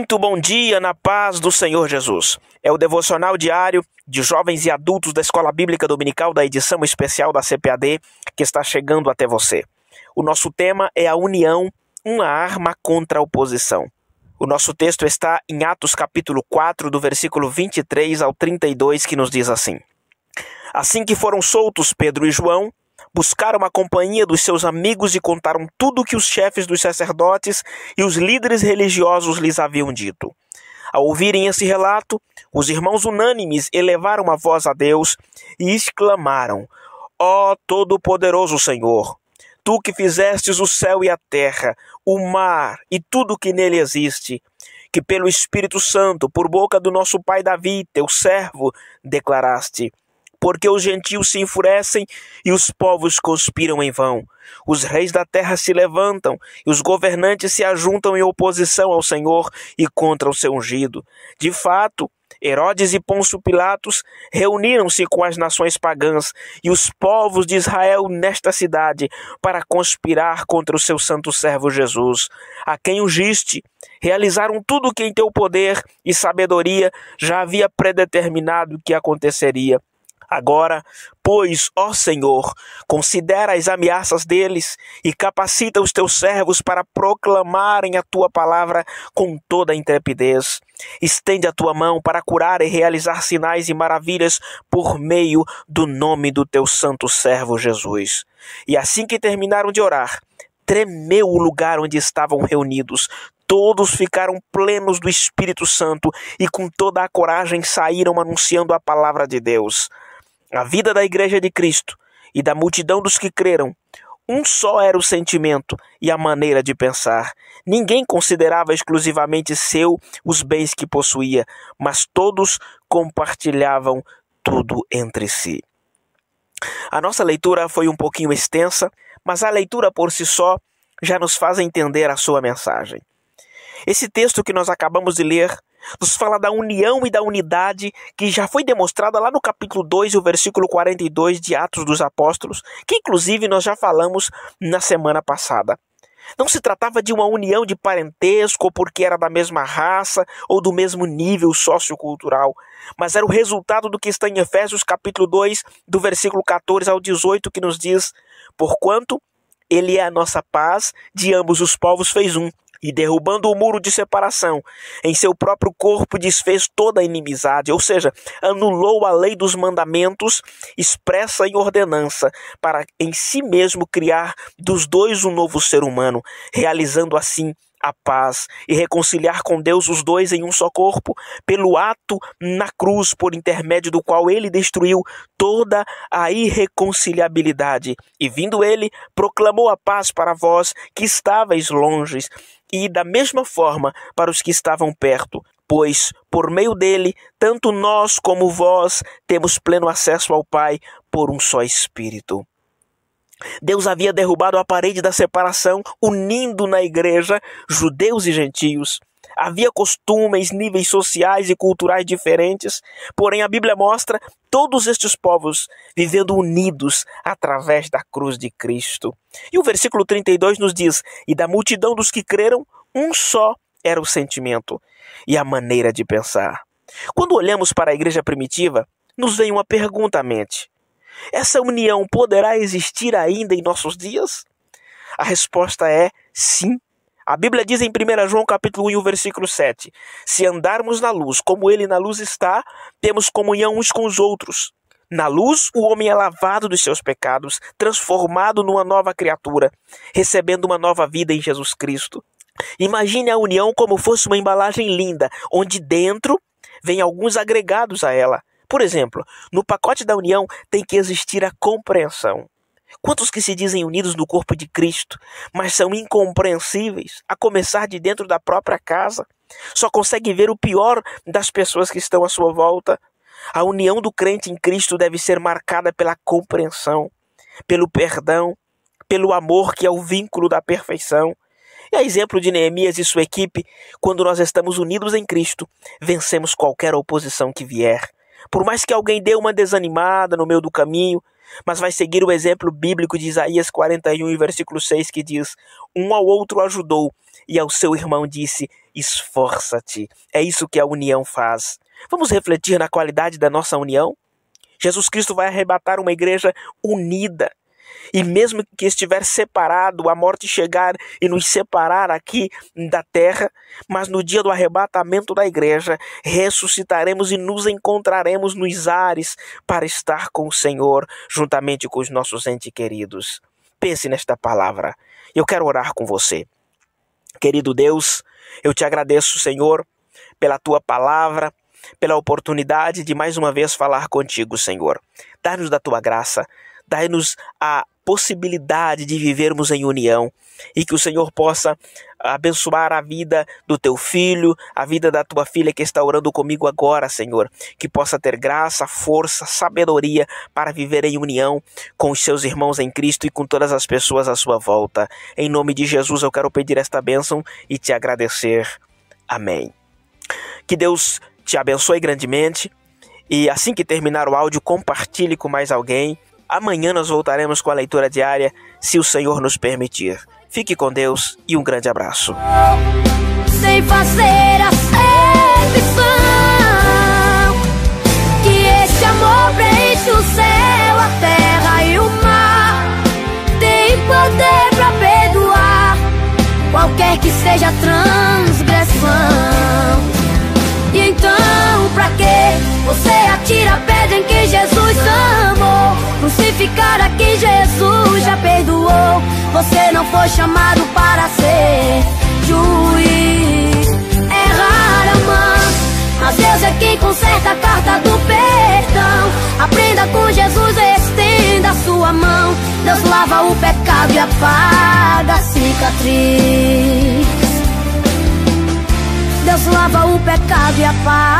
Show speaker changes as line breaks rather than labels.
Muito bom dia na paz do Senhor Jesus. É o devocional diário de jovens e adultos da Escola Bíblica Dominical da edição especial da CPAD que está chegando até você. O nosso tema é a união, uma arma contra a oposição. O nosso texto está em Atos capítulo 4, do versículo 23 ao 32, que nos diz assim: Assim que foram soltos Pedro e João, buscaram a companhia dos seus amigos e contaram tudo o que os chefes dos sacerdotes e os líderes religiosos lhes haviam dito. Ao ouvirem esse relato, os irmãos unânimes elevaram a voz a Deus e exclamaram: Ó Todo-Poderoso Senhor, Tu que fizestes o céu e a terra, o mar e tudo o que nele existe, que pelo Espírito Santo, por boca do nosso pai Davi, teu servo, declaraste: Porque os gentios se enfurecem e os povos conspiram em vão. Os reis da terra se levantam e os governantes se ajuntam em oposição ao Senhor e contra o seu ungido. De fato, Herodes e Pôncio Pilatos reuniram-se com as nações pagãs e os povos de Israel nesta cidade para conspirar contra o seu santo servo Jesus, a quem ungiste. Realizaram tudo o que em teu poder e sabedoria já havia predeterminado que aconteceria. Agora, pois, ó Senhor, considera as ameaças deles e capacita os teus servos para proclamarem a tua palavra com toda a intrepidez. Estende a tua mão para curar e realizar sinais e maravilhas por meio do nome do teu santo servo Jesus. E assim que terminaram de orar, tremeu o lugar onde estavam reunidos. Todos ficaram plenos do Espírito Santo e com toda a coragem saíram anunciando a palavra de Deus. A vida da Igreja de Cristo e da multidão dos que creram, um só era o sentimento e a maneira de pensar. Ninguém considerava exclusivamente seu os bens que possuía, mas todos compartilhavam tudo entre si. A nossa leitura foi um pouquinho extensa, mas a leitura por si só já nos faz entender a sua mensagem. Esse texto que nós acabamos de ler nos fala da união e da unidade que já foi demonstrada lá no capítulo 2 e o versículo 42 de Atos dos Apóstolos, que inclusive nós já falamos na semana passada. Não se tratava de uma união de parentesco porque era da mesma raça ou do mesmo nível sociocultural, mas era o resultado do que está em Efésios capítulo 2, do versículo 14 ao 18, que nos diz: Porquanto Ele é a nossa paz, de ambos os povos fez um, e derrubando o muro de separação, em seu próprio corpo desfez toda a inimizade, ou seja, anulou a lei dos mandamentos expressa em ordenança, para em si mesmo criar dos dois um novo ser humano, realizando assim a paz e reconciliar com Deus os dois em um só corpo, pelo ato na cruz, por intermédio do qual ele destruiu toda a irreconciliabilidade. E vindo ele, proclamou a paz para vós que estáveis longes, e da mesma forma para os que estavam perto, pois por meio dele, tanto nós como vós temos pleno acesso ao Pai por um só Espírito. Deus havia derrubado a parede da separação, unindo na igreja judeus e gentios. Havia costumes, níveis sociais e culturais diferentes, porém a Bíblia mostra todos estes povos vivendo unidos através da cruz de Cristo. E o versículo 32 nos diz: E da multidão dos que creram, um só era o sentimento e a maneira de pensar. Quando olhamos para a igreja primitiva, nos vem uma pergunta à mente: essa união poderá existir ainda em nossos dias? A resposta é sim. A Bíblia diz em 1 João capítulo 1 e o versículo 7, Se andarmos na luz, como ele na luz está, temos comunhão uns com os outros. Na luz, o homem é lavado dos seus pecados, transformado numa nova criatura, recebendo uma nova vida em Jesus Cristo. Imagine a união como fosse uma embalagem linda, onde dentro vem alguns agregados a ela. Por exemplo, no pacote da união tem que existir a compreensão. Quantos que se dizem unidos no corpo de Cristo, mas são incompreensíveis, a começar de dentro da própria casa? Só conseguem ver o pior das pessoas que estão à sua volta. A união do crente em Cristo deve ser marcada pela compreensão, pelo perdão, pelo amor que é o vínculo da perfeição. E a exemplo de Neemias e sua equipe, quando nós estamos unidos em Cristo, vencemos qualquer oposição que vier. Por mais que alguém dê uma desanimada no meio do caminho, mas vai seguir o exemplo bíblico de Isaías 41, versículo 6, que diz: um ao outro ajudou, e ao seu irmão disse: esforça-te. É isso que a união faz. Vamos refletir na qualidade da nossa união? Jesus Cristo vai arrebatar uma igreja unida. E mesmo que estiver separado, a morte chegar e nos separar aqui da terra, mas no dia do arrebatamento da igreja, ressuscitaremos e nos encontraremos nos ares para estar com o Senhor, juntamente com os nossos entes queridos. Pense nesta palavra. Eu quero orar com você. Querido Deus, eu te agradeço, Senhor, pela tua palavra, pela oportunidade de mais uma vez falar contigo, Senhor. Dá-nos da tua graça, dá-nos a possibilidade de vivermos em união e que o Senhor possa abençoar a vida do teu filho, a vida da tua filha que está orando comigo agora, Senhor, que possa ter graça, força, sabedoria para viver em união com os seus irmãos em Cristo e com todas as pessoas à sua volta. Em nome de Jesus eu quero pedir esta bênção e te agradecer. Amém. Que Deus te abençoe grandemente e assim que terminar o áudio, compartilhe com mais alguém. Amanhã nós voltaremos com a leitura diária, se o Senhor nos permitir. Fique com Deus e um grande abraço.
Sem fazer acepção, que esse amor preenche o céu, a terra e o mar. Tem poder pra perdoar qualquer que seja a transgressão. E então, pra que você atira a pedra em que Jesus amou? Crucificar a quem Jesus já perdoou. Você não foi chamado para ser juiz. Errar é humano, mas Deus é quem conserta a carta do perdão. Aprenda com Jesus, estenda a sua mão. Deus lava o pecado e apaga a cicatriz. Deus lava o pecado e apaga